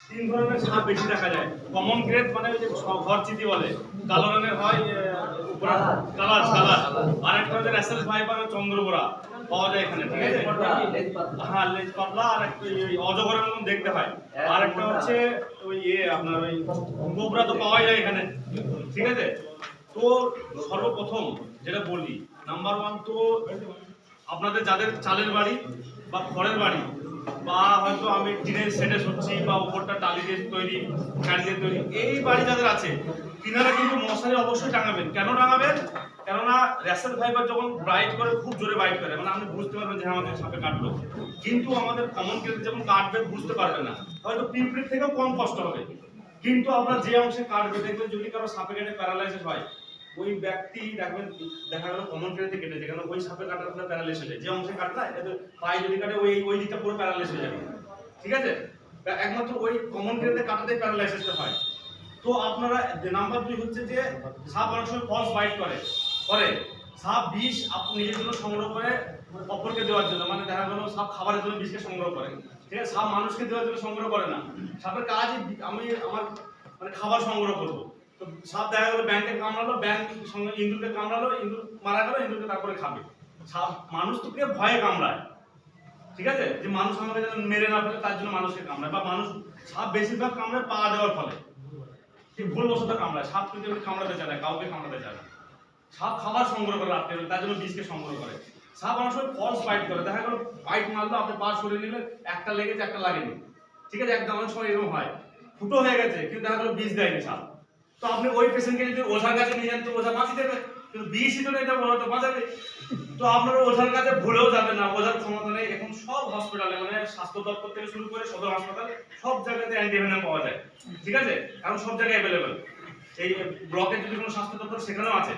তিন ধরনের সাপ বেশি দেখা যায়। কমন গ্রেড মানে ওই যে ঘর চিতি বলে, কালো রঙের হয়, উপরে কালার কালার। আরেকটা হচ্ছে রেসেল ফাইবার চন্দ্রবোরা পাওয়া যায় এখানে, ঠিক আছে? হ্যাঁ, লেজ পাতলা। আর একটা ওই অজগরের মতন দেখতে হয়। আর একটা হচ্ছে ওই আপনার ওই কোবরা তো পাওয়া যায় এখানে, ঠিক আছে? তো সর্বপ্রথম যেটা বলি, নাম্বার ওয়ান তো আপনাদের যাদের চালের বাড়ি বা খড়ের বাড়ি, বা হয়তো আমি টিনের সেটে শুচ্ছি, বা উপরটা টালি দিয়ে তৈরি, ফ্যান দিয়ে তৈরি, এই বাড়ি যাদের আছে তিনারা কিন্তু মশারি অবশ্যই টাঙাবেন। কেন টাঙাবেন? কেননা র্যাসেল ফাইবার যখন ব্রাইট করে, খুব জোরে বাইট করে, মানে আপনি বুঝতে পারবেন যে আমাদের সাপে কাটলো। কিন্তু আমাদের কমন কেস যেমন কাটবে বুঝতে পারবে না, হয়তো পিঁপড়ির থেকেও কম কষ্ট হবে, কিন্তু আপনার যে অংশে কাটবে দেখবেন যদি কারো সাপে কেটে প্যারালাইসিস হয়, ওই ব্যক্তি দেখবেন দেখা গেল কমন কেটে কেটেছে, কেন ওই সাপে কাটার ফলে প্যারালাইসিস হয়ে যায়। যে অংশে কাটে না, এটা পায়ে যদি কাটে ওই দিকটা পুরো প্যারালাইসিস হয়ে যাবে, ঠিক আছে? একমাত্র ওই কমন কেটে কাটাতে প্যারালাইসিসটা হয়। তো আপনারা নাম্বার 2 হচ্ছে যে সাপ অনেক সময় ফলস বাইট করে সাপ বিষ আপনি নিজের জন্য সংগ্রহ করে অপরকে দেওয়ার জন্য, মানে দেখা গেল সাপ খাবারের জন্য বিষকে সংগ্রহ করে, ঠিক আছে? সাপ মানুষকে দেওয়ার জন্য সংগ্রহ করে না। সাপের কাজই আমি আমার মানে খাবার সংগ্রহ করবো। তো সাপ দেখা গেলো ব্যাংকে কামড়ালো, ব্যাংক সঙ্গে ইঁদুরকে কামড়ালো, ইঁদুর মারা গেল, ইঁদুরকে তারপরে খাবে। সাপ মানুষ তো কে ভয়ে কামড়ায়, ঠিক আছে? যে মানুষ আমাকে যেন মেরে না ফেলে তার জন্য মানুষকে কামড়ায়, বা মানুষ সাপ বেশিরভাগ কামড়ায় পা দেওয়ার ফলে, ঠিক ভুলবশত কামড়ায়। সাপ কিন্তু কামড়াতে চায় না, কাউকে কামড়াতে চায় না। সাপ খাবার সংগ্রহ করে রাখতে হবে, তার জন্য বিষকে সংগ্রহ করে। সাপ অনেক সময় ফলস বাইট করে, দেখা গেল বাইট মারলো, আপনি পা সরিয়ে নিলেন, একটা লেগেছে একটা লাগেনি, ঠিক আছে? একদম অনেক সময় এরকম হয়, ফুটো হয়ে গেছে কিন্তু দেখা গেল বিষ দেয়নি সাপ। তো আপনি ওই পেশেন্টকে যদি ওঝার কাছে নিয়ে যান তো ওঝা বাঁচি দেবে, কিন্তু বিষই তো এটা বড় তো বাঁচাবে। তো আপনারা ওঝার কাছে ভুলেও যাবেন না, ওঝার ক্ষমতা নেই। এখন সব হসপিটালে মানে স্বাস্থ্য দপ্তর থেকে শুরু করে সদর হাসপাতাল সব জায়গাতে অ্যান্টিভেনাম পাওয়া যায়, ঠিক আছে? কারণ সব জায়গায় অ্যাভেলেবেল। এই ব্লকের যদি কোনো স্বাস্থ্য দপ্তর সেখানেও আছে।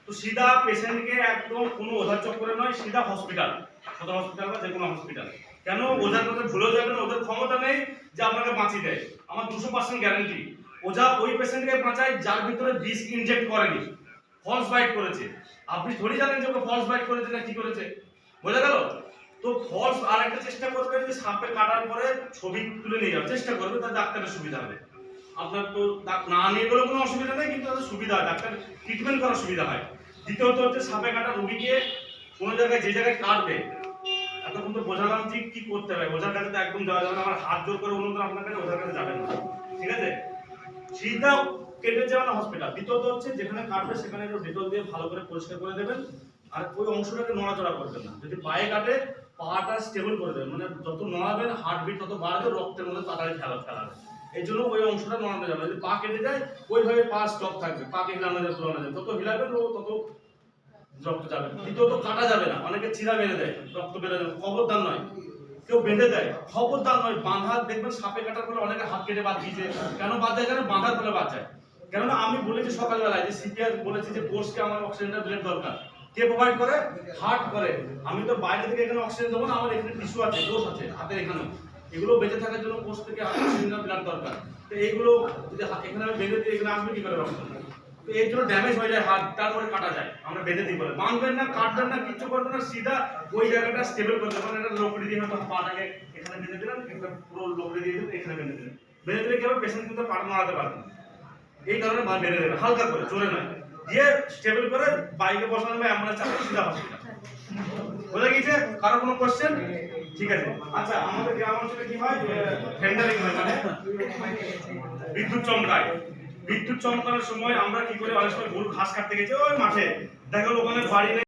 তো সিধা পেশেন্টকে একদম কোনো ওঝার চক্করে নয়, সিধা হসপিটাল, সদর হসপিটাল বা যে কোনো হসপিটাল। কেন? ওঝার কথা ভুলেও যাবেন না, ওদের ক্ষমতা নেই যে আপনাকে বাঁচিয়ে দেয়। আমার 200% গ্যারান্টি ওঝা ওই পেশেন্টকে বাঁচায় যার ভিতরে বিষ ইনজেক্ট করেনি, ফলস বাইট করেছে। আপনি থোড়ি জানেন যে ওকে ফলস বাইট করেছে না কি করেছে, বোঝা গেল? তো ফলস আর একটা চেষ্টা করবেন যে সাপে কাটার পরে ছবি তুলে নিয়ে যাওয়ার চেষ্টা করবে, তার ডাক্তারের সুবিধা হবে। আপনার তো না নিয়ে গেলেও কোনো অসুবিধা নেই, কিন্তু তাদের সুবিধা হয়, ডাক্তার ট্রিটমেন্ট করার সুবিধা হয়। দ্বিতীয়ত হচ্ছে সাপে কাটা রোগীকে কোনো জায়গায় যে জায়গায় কাটবে, এতক্ষণ তো বোঝালাম যে কি করতে হবে। ওঝার কাছে তো একদম যাওয়া যাবে না, আমার হাত জোর করে অনুরোধ আপনার কাছে, ওঝার কাছে যাবেন না, ঠিক আছে? সিধা কেটে যাওয়া না হসপিটাল। দ্বিতীয়ত হচ্ছে যেখানে কাটবে সেখানে একটু ডেটল দিয়ে ভালো করে পরিষ্কার করে দেবেন, আর ওই অংশটাকে নড়াচড়া করবেন না। যদি পায়ে কাটে পাটা স্টেবল করে দেবেন, মানে যত নড়াবেন হার্টবিট তত বাড়বে, রক্তের মধ্যে তাড়াতাড়ি ফেলাবে। এই জন্য ওই অংশটা নড়ানো যাবে। যদি পা কেটে যায় ওইভাবে পা স্টপ থাকবে, পাকে হিলানো যায় তুলানো যায়, তত হিলাবেন ও তত রক্ত যাবে। দ্বিতীয়ত কাটা যাবে না, অনেকে চিরা বেঁধে দেয়, রক্ত বেড়ে যাবে, খবরদার নয়। কেউ বেঁধে দেয়, খবরদার নয়। বাঁধা দেখবেন সাপে কাটার ফলে অনেকে হাত কেটে বাদ দিয়েছে। কেন বাদ যায়? কেন বাঁধার ফলে বাদ যায়। কেননা আমি বলেছি সকালবেলায় যে সিপিআর বলেছি যে কোর্সকে আমার অক্সিজেনটা ব্লেড দরকার, কে প্রোভাইড করে? হার্ট করে। আমি তো বাইরে থেকে এখানে অক্সিজেন দেবো না, আমার এখানে টিস্যু আছে, ডোজ আছে হাতের এখানে, এগুলো বেঁচে থাকার জন্য কোর্স থেকে অক্সিজেনটা ব্লাড দরকার। তো এইগুলো যদি এখানে আমি বেঁধে দিই, এখানে আসবে কি করে রক্ত? তো এই জন্য ড্যামেজ হয়ে যায় হাত, তারপরে কাটা যায়। আমরা বেঁধে দিই বলে বাঁধবেন না, কাটবেন না, কিচ্ছু করবেন না, সিধা ওই জায়গাটা স্টেবল করতে পারেন। একটা লোকড়ি দিয়ে হয়তো পাটাকে এখানে বেঁধে দিলেন, একটা পুরো লোকড়ি দিয়ে দিলেন, এখানে বেঁধে দিলেন। বেঁধে দিলে কি হবে? পেশেন্ট কিন্তু পাটা নাড়াতে পারবে না। এই কারণে বেঁধে দেবেন হালকা করে, জোরে নয়, দিয়ে স্টেবল করে বাইকে বসানো বা অ্যাম্বুলেন্স চালানো, সিধা হসপিটাল। বুঝে গেছে? কারো কোনো কোশ্চেন? ঠিক আছে। আচ্ছা, আমাদের গ্রাম অঞ্চলে কি হয়? টেন্ডারিং হয়, মানে বিদ্যুৎ চমকায়। বিদ্যুৎ চমকানোর সময় আমরা কি করি? অনেক সময় গরু ঘাস কাটতে গেছে ওই মাঠে, দেখা গেল ওখানে বাড়ি নেই।